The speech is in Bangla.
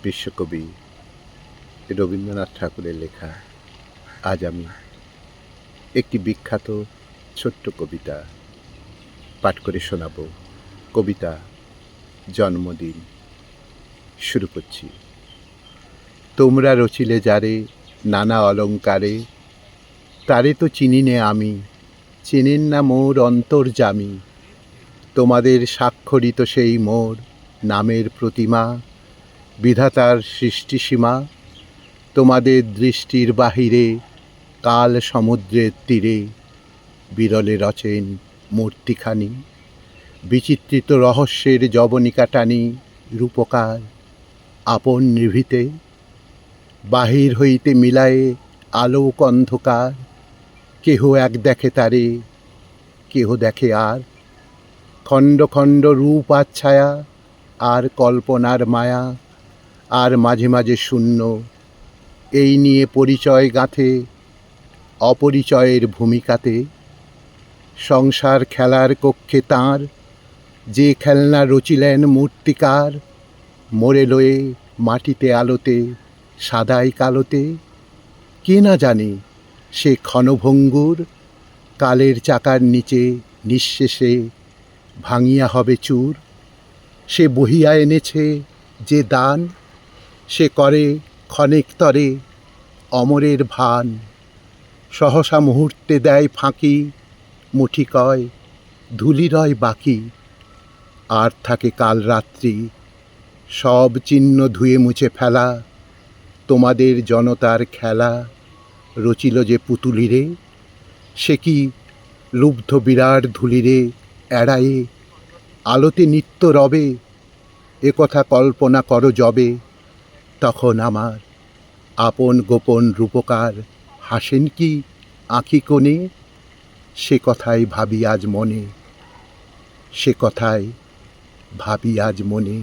বিশ্বকবি রবীন্দ্রনাথ ঠাকুরের লেখা আজ আমি একটি বিখ্যাত ছোট্ট কবিতা পাঠ করে শোনাব। কবিতা জন্মদিন। শুরু করছি। তোমরা রচিলে যারে নানা অলঙ্কারে, তারে তো চিনিনে আমি, চেনেন না মোর অন্তর্যামী। তোমাদের স্বাক্ষরিত সেই মোর নামের প্রতিমা, বিধাতার সৃষ্টিসীমা। তোমাদের দৃষ্টির বাহিরে কাল সমুদ্রের তীরে বিরলে রচেন মূর্তিখানি। বিচিত্রিত রহস্যের যবনিকা টানি রূপকার আপন নিভৃতে। বাহির হইতে মিলায়ে আলোক অন্ধকার, কেহ এক দেখে তারে, কেহ দেখে আর। খণ্ড খণ্ড রূপ আচ্ছায়া, আর কল্পনার মায়া, আর মাঝে মাঝে শূন্য। এই নিয়ে পরিচয় গাঁথে অপরিচয়ের ভূমিকাতে। সংসার খেলার কক্ষে তাঁর যে খেলনা রচিলেন মূর্তিকার, মোড়ে লয়ে মাটিতে আলোতে সাদাই কালোতে। কে না জানে সে ক্ষণভঙ্গুর, কালের চাকার নিচে নিঃশেষে ভাঙিয়া হবে চূর। সে বহিয়া এনেছে যে দান, সে করে ক্ষণেক তরে অমরের ভান। সহসা মুহূর্তে দেয় ফাঁকি, মুঠি কয় ধূলি রয় বাকি। আর থাকে কাল রাত্রি, সব চিহ্ন ধুয়ে মুছে ফেলা। তোমাদের জনতার খেলা রচিল যে পুতুলিরে, সে কি লুব্ধ বিরাট ধূলিরে এড়ায়ে আলোতে নিত্য রবে। এ কথা কল্পনা করো যবে, তখন আমার আপন গোপন রূপকার হাসেন কি আঁখি কোণে। সে কথাই ভাবি আজ মনে, সে কথাই ভাবি আজ মনে।